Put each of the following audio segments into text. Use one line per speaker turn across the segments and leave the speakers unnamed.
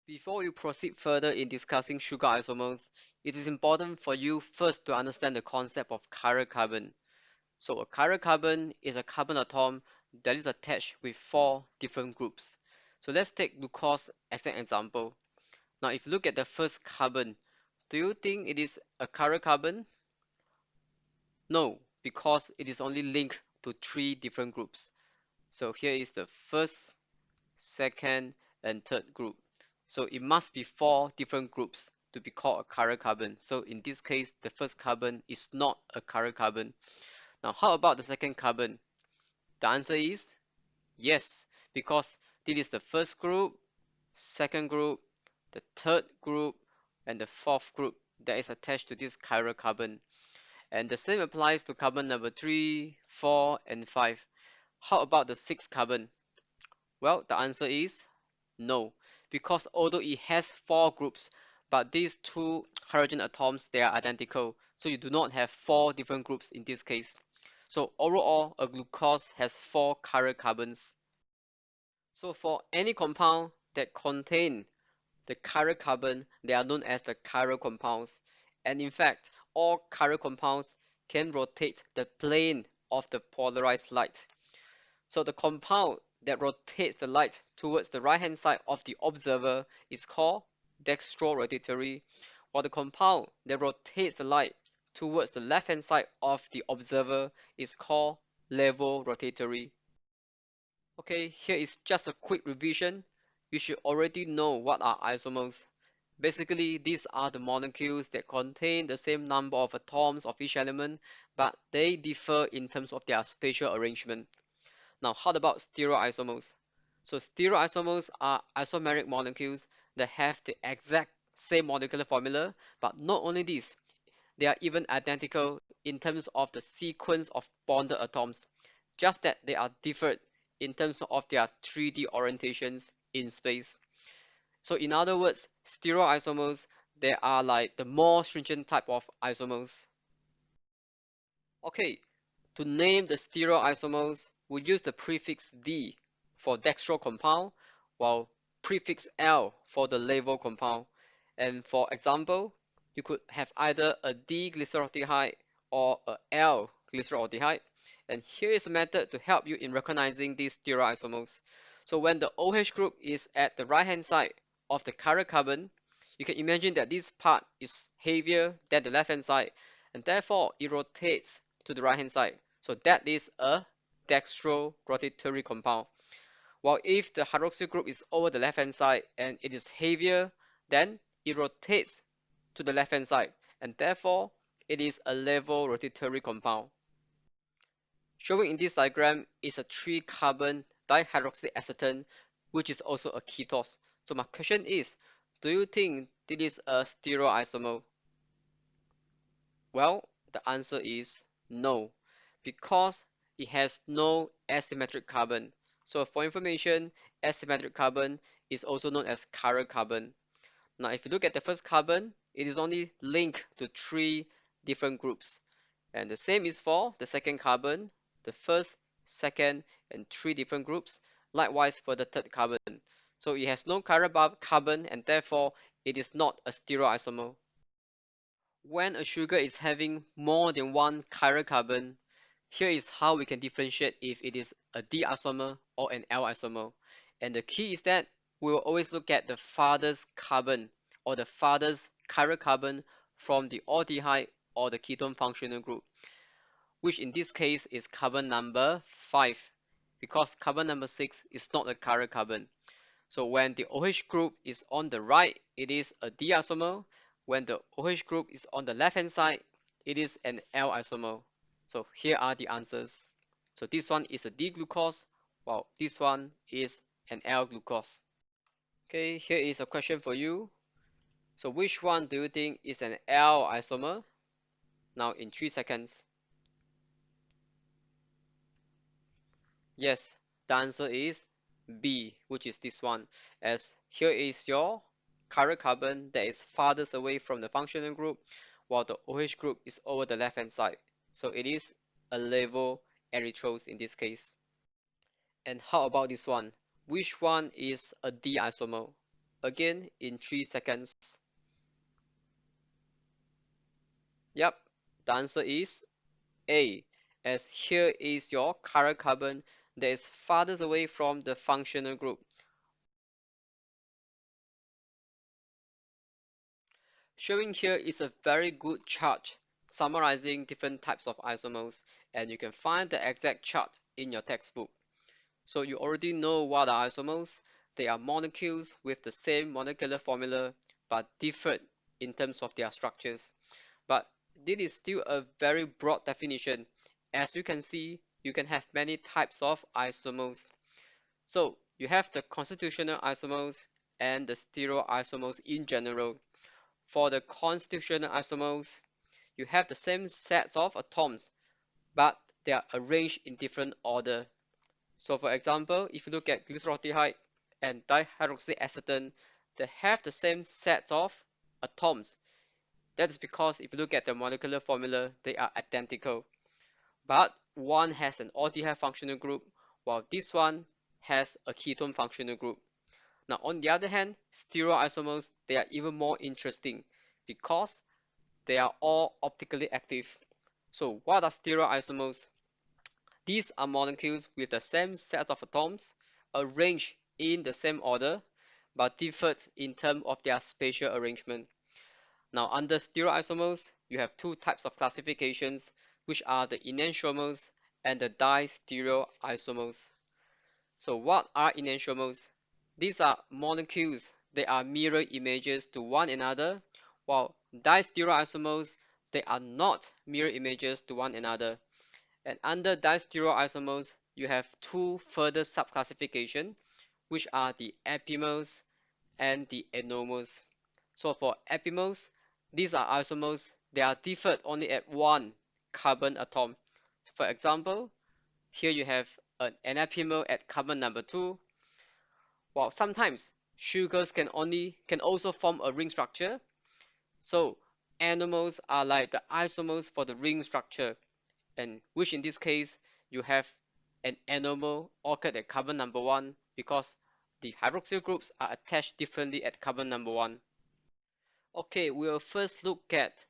Before you proceed further in discussing sugar isomers, it is important for you first to understand the concept of chiral carbon. So a chiral carbon is a carbon atom that is attached with four different groups. So let's take glucose as an example. Now if you look at the first carbon, do you think it is a chiral carbon? No, because it is only linked to three different groups. So here is the first, second, and third group. So it must be four different groups to be called a chiral carbon. So in this case, the first carbon is not a chiral carbon. Now, how about the second carbon? The answer is yes, because this is the first group, second group, the third group, and the fourth group that is attached to this chiral carbon. And the same applies to carbon number 3, 4, and 5. How about the sixth carbon? Well, the answer is no, because although it has four groups, but these two hydrogen atoms, they are identical. So you do not have four different groups in this case. So overall, a glucose has four chiral carbons. So for any compound that contain the chiral carbon, they are known as the chiral compounds. And in fact, all chiral compounds can rotate the plane of the polarized light. So the compound that rotates the light towards the right-hand side of the observer is called dextrorotatory, while the compound that rotates the light towards the left-hand side of the observer is called levorotatory. Okay, here is just a quick revision. You should already know what are isomers. Basically, these are the molecules that contain the same number of atoms of each element, but they differ in terms of their spatial arrangement. Now, how about stereoisomers? So stereoisomers are isomeric molecules that have the exact same molecular formula, but not only this, they are even identical in terms of the sequence of bonded atoms, just that they are different in terms of their 3D orientations in space. So in other words, stereoisomers, they are like the more stringent type of isomers. Okay, to name the stereoisomers, we use the prefix D for dextro compound, while prefix L for the levo compound. And for example, you could have either a D-glyceraldehyde or a L-glyceraldehyde. And here is a method to help you in recognizing these stereoisomers. So when the OH group is at the right-hand side of the chiral carbon, you can imagine that this part is heavier than the left-hand side, and therefore it rotates to the right hand side. So that is a dextrorotatory compound. While if the hydroxyl group is over the left hand side and it is heavier, then it rotates to the left hand side, and therefore it is a levorotatory compound. Showing in this diagram is a 3-carbon dihydroxyacetone, which is also a ketose. So my question is, do you think this is a stereoisomer? Well, the answer is no, because it has no asymmetric carbon. So for information, asymmetric carbon is also known as chiral carbon. Now, if you look at the first carbon, it is only linked to 3 different groups. And the same is for the second carbon, the first, second, and 3 different groups. Likewise for the third carbon. So it has no chiral carbon, and therefore it is not a stereoisomer. When a sugar is having more than one chiral carbon, here is how we can differentiate if it is a D isomer or an L isomer. And the key is that we will always look at the farthest carbon or the farthest chiral carbon from the aldehyde or the ketone functional group, which in this case is carbon number 5, because carbon number 6 is not a chiral carbon. So when the OH group is on the right, it is a D isomer. When the OH group is on the left hand side, it is an L isomer. So here are the answers. So this one is a D glucose, while this one is an L glucose. Okay, here is a question for you. So which one do you think is an L isomer? Now in 3 seconds. Yes, the answer is B, which is this one, as here is your chiral carbon that is farthest away from the functional group, while the OH group is over the left hand side. So it is a levoerythrose in this case. And how about this one? Which one is a D isomer? again in 3 seconds? Yep, the answer is A, as here is your chiral carbon that is farthest away from the functional group. Showing here is a very good chart summarizing different types of isomers, and you can find the exact chart in your textbook. So you already know what are isomers. They are molecules with the same molecular formula but different in terms of their structures. But this is still a very broad definition. As you can see, you can have many types of isomers. So you have the constitutional isomers and the stereoisomers in general. For the constitutional isomers, you have the same sets of atoms, but they are arranged in different order. So for example, if you look at glyceraldehyde and dihydroxyacetone, they have the same set of atoms. That is because if you look at the molecular formula, they are identical. But one has an aldehyde functional group, while this one has a ketone functional group. Now, on the other hand, stereoisomers, they are even more interesting because they are all optically active. So what are stereoisomers? These are molecules with the same set of atoms arranged in the same order but differed in terms of their spatial arrangement. Now, under stereoisomers, you have two types of classifications, which are the enantiomers and the distereoisomers. So what are enantiomers? These are molecules. They are mirror images to one another, while distereoisomers, they are not mirror images to one another. And under distereoisomers, you have two further subclassification, which are the epimers and the anomers. So for epimers, these are isomers. They are differed only at one carbon atom. So for example, here you have an epimer at carbon number 2. While sometimes sugars can also form a ring structure. So anomers are like the isomers for the ring structure, and which in this case you have an anomer occurred at carbon number 1 because the hydroxyl groups are attached differently at carbon number 1. Okay, we'll first look at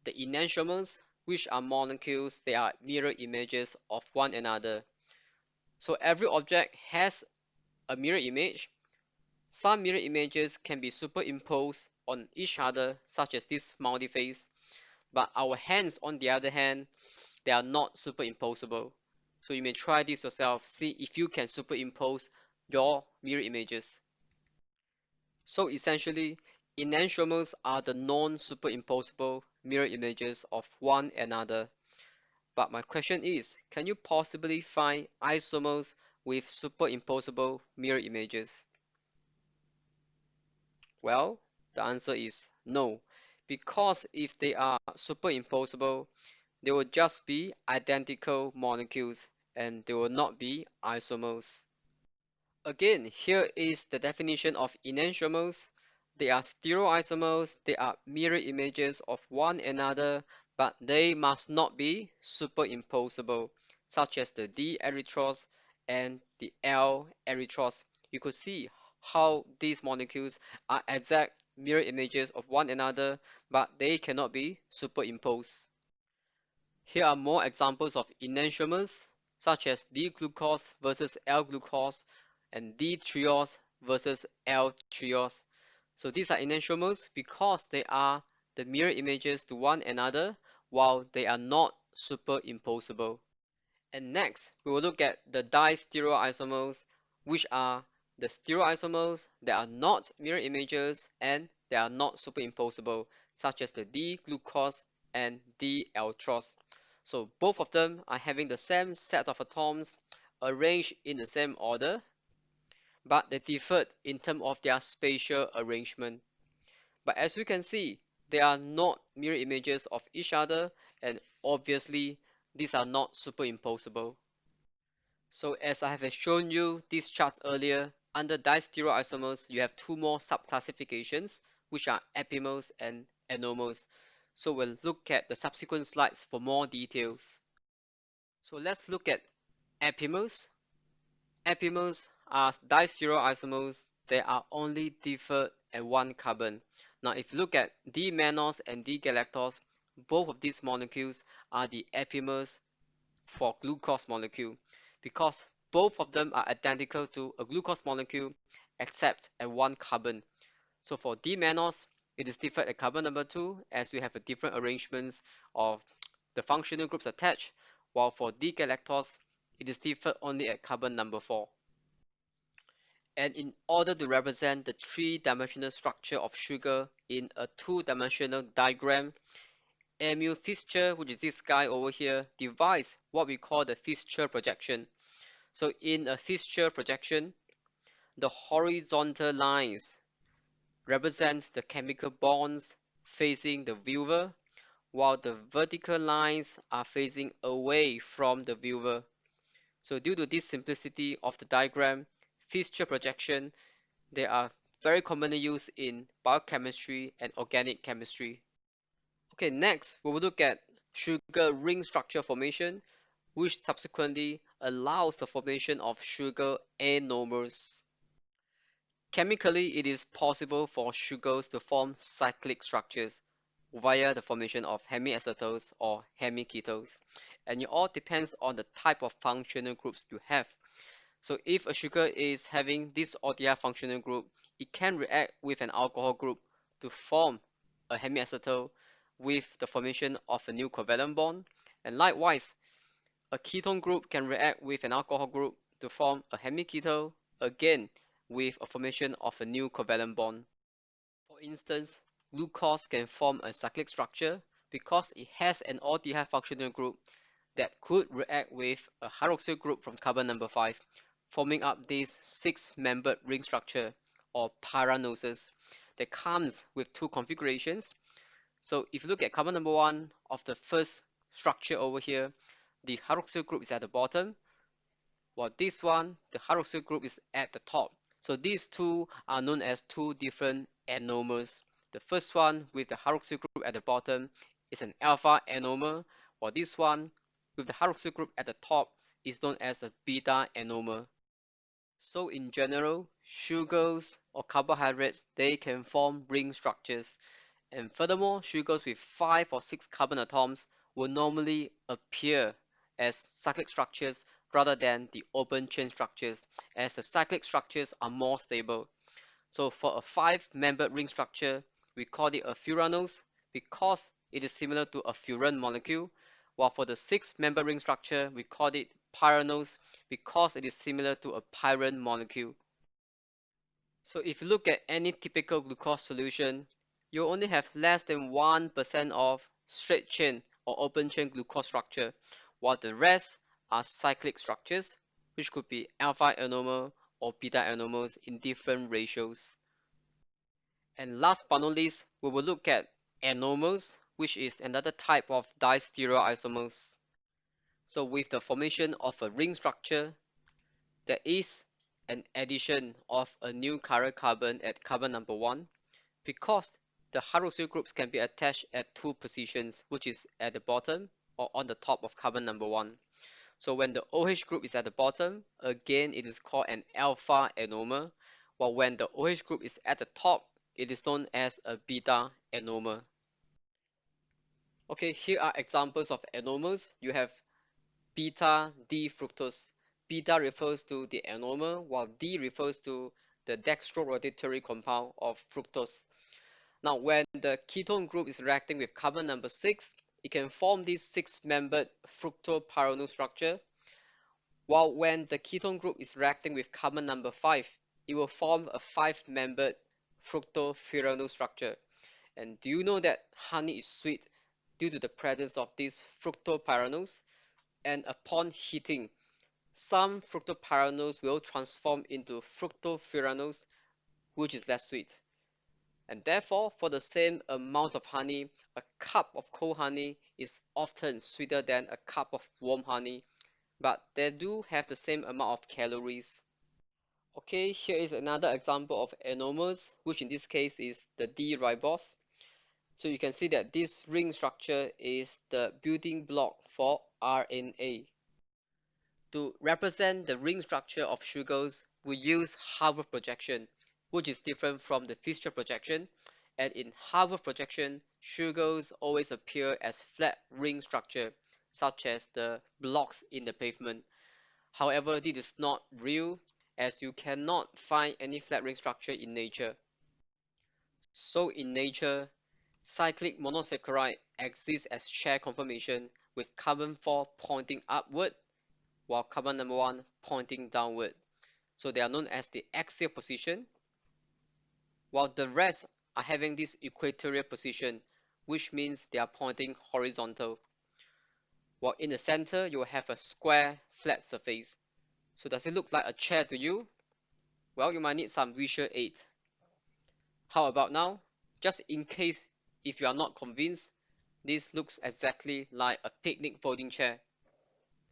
the enantiomers, which are molecules. They are mirror images of one another. So every object has a mirror image. Some mirror images can be superimposed on each other, such as this multiphase, but our hands, on the other hand, they are not superimposable. So you may try this yourself, see if you can superimpose your mirror images. So essentially, enantiomers are the non-superimposable mirror images of one another. But my question is, can you possibly find isomers with superimposable mirror images? Well, the answer is no, because if they are superimposable, they will just be identical molecules and they will not be isomers. Again, here is the definition of enantiomers. They are stereoisomers, they are mirror images of one another, but they must not be superimposable, such as the D-erythros and the L-erythros. You could see how these molecules are exact mirror images of one another, but they cannot be superimposed. Here are more examples of enantiomers, such as D-glucose versus L-glucose and D-triose versus L-triose. So these are enantiomers because they are the mirror images to one another while they are not superimposable. And next, we will look at the distereoisomers, which are the stereoisomers that are not mirror images and they are not superimposable, such as the D-glucose and D-altrose. So both of them are having the same set of atoms arranged in the same order, but they differed in terms of their spatial arrangement. But as we can see, they are not mirror images of each other, and obviously these are not superimposable. So as I have shown you these charts earlier, under distereoisomers, you have two more subclassifications, which are epimers and anomers. So we'll look at the subsequent slides for more details. So let's look at epimers. Epimers are distereoisomers they are only differ at one carbon. Now, if you look at D-mannose and D-galactose, both of these molecules are the epimers for glucose molecule because both of them are identical to a glucose molecule except at one carbon. So for D-mannose, it is different at carbon number 2 as we have a different arrangements of the functional groups attached, while for D-galactose, it is different only at carbon number 4. And in order to represent the three-dimensional structure of sugar in a two-dimensional diagram, Emil Fischer, which is this guy over here, devised what we call the Fischer projection. So in a Fischer projection, the horizontal lines represent the chemical bonds facing the viewer, while the vertical lines are facing away from the viewer. So due to this simplicity of the diagram, Fischer projection, they are very commonly used in biochemistry and organic chemistry. Okay, next we will look at sugar ring structure formation, which subsequently allows the formation of sugar anomers. Chemically, it is possible for sugars to form cyclic structures via the formation of hemiacetals or hemiketals, and it all depends on the type of functional groups you have. So if a sugar is having this aldehyde functional group, it can react with an alcohol group to form a hemiacetal with the formation of a new covalent bond, and likewise, a ketone group can react with an alcohol group to form a hemiketal, again with a formation of a new covalent bond. For instance, glucose can form a cyclic structure because it has an aldehyde functional group that could react with a hydroxyl group from carbon number 5, forming up this six-membered ring structure or pyranosis that comes with two configurations. So if you look at carbon number 1 of the first structure over here, the hydroxyl group is at the bottom, while this one, the hydroxyl group is at the top. So these two are known as two different anomers. The first one with the hydroxyl group at the bottom is an alpha anomer, while this one with the hydroxyl group at the top is known as a beta anomer. So in general, sugars or carbohydrates, they can form ring structures. And furthermore, sugars with 5 or 6 carbon atoms will normally appear as cyclic structures rather than the open chain structures, as the cyclic structures are more stable. So for a 5-membered ring structure, we call it a furanose because it is similar to a furan molecule, while for the 6-membered ring structure, we call it pyranose because it is similar to a pyran molecule. So if you look at any typical glucose solution, you only have less than 1% of straight chain or open chain glucose structure, while the rest are cyclic structures, which could be alpha anomer or beta anomers in different ratios. And last but not least, we will look at anomers, which is another type of distereoisomers. So with the formation of a ring structure, there is an addition of a new chiral carbon at carbon number 1 because the hydroxyl groups can be attached at two positions, which is at the bottom or on the top of carbon number 1. So when the OH group is at the bottom, again it is called an alpha anomer, while when the OH group is at the top, it is known as a beta anomer. Okay, here are examples of anomers. You have beta D-fructose. Beta refers to the anomer, while D refers to the dextrorotatory compound of fructose. Now, when the ketone group is reacting with carbon number 6, it can form this 6-membered fructopyranose structure, while when the ketone group is reacting with carbon number 5, it will form a 5-membered fructofuranose structure. And do you know that honey is sweet due to the presence of this fructopyranose? And upon heating, some fructopyranose will transform into fructofuranose, which is less sweet. And therefore, for the same amount of honey, a cup of cold honey is often sweeter than a cup of warm honey, but they do have the same amount of calories. Okay, here is another example of anomers, which in this case is the D-ribose. So you can see that this ring structure is the building block for RNA. To represent the ring structure of sugars, we use Harvard projection, which is different from the Fischer projection. And in Haber projection, sugars always appear as flat ring structure, such as the blocks in the pavement. However, this is not real, as you cannot find any flat ring structure in nature. So in nature, cyclic monosaccharide exists as chair conformation with carbon 4 pointing upward while carbon number 1 pointing downward. So they are known as the axial position, while the rest are having this equatorial position, which means they are pointing horizontal. While in the center, you will have a square flat surface. So does it look like a chair to you? Well, you might need some visual aid. How about now? Just in case if you are not convinced, this looks exactly like a picnic folding chair.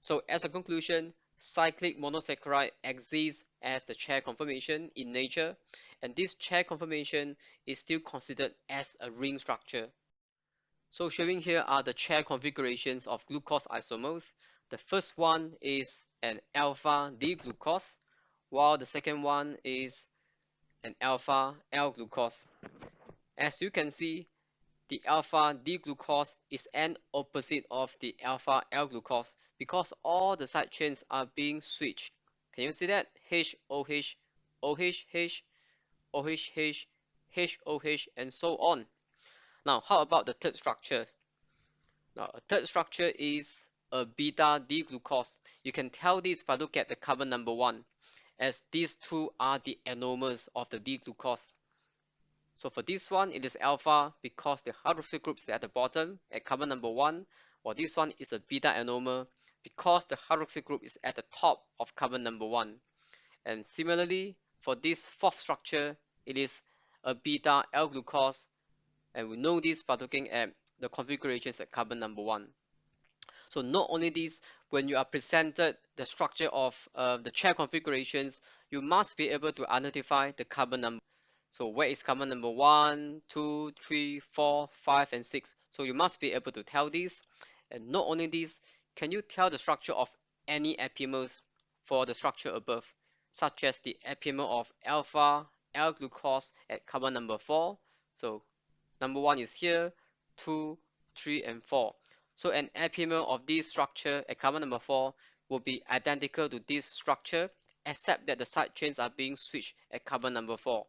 So as a conclusion, cyclic monosaccharide exists as the chair conformation in nature, and this chair conformation is still considered as a ring structure. So showing here are the chair configurations of glucose isomers. The first one is an alpha D-glucose, while the second one is an alpha L-glucose. As you can see, the alpha D-glucose is an opposite of the alpha L-glucose because all the side chains are being switched. Can you see that? H, OH, OH, H, OH, H, H, OH, and so on. Now, how about the third structure? Now, a third structure is a beta D-glucose. You can tell this by look at the carbon number 1, as these two are the anomers of the D-glucose. So for this one, it is alpha because the hydroxyl group is at the bottom at carbon number 1, while this one is a beta anomer because the hydroxyl group is at the top of carbon number 1. And similarly, for this fourth structure, it is a beta L-glucose, and we know this by looking at the configurations at carbon number 1. So not only this, when you are presented the structure of the chair configurations, you must be able to identify the carbon number. So where is carbon number 1, 2, 3, 4, 5, and 6? So you must be able to tell this. And not only this, can you tell the structure of any epimers for the structure above, such as the epimer of alpha L-glucose at carbon number 4? So number 1 is here, 2, 3, and 4. So an epimer of this structure at carbon number 4 will be identical to this structure, except that the side chains are being switched at carbon number 4.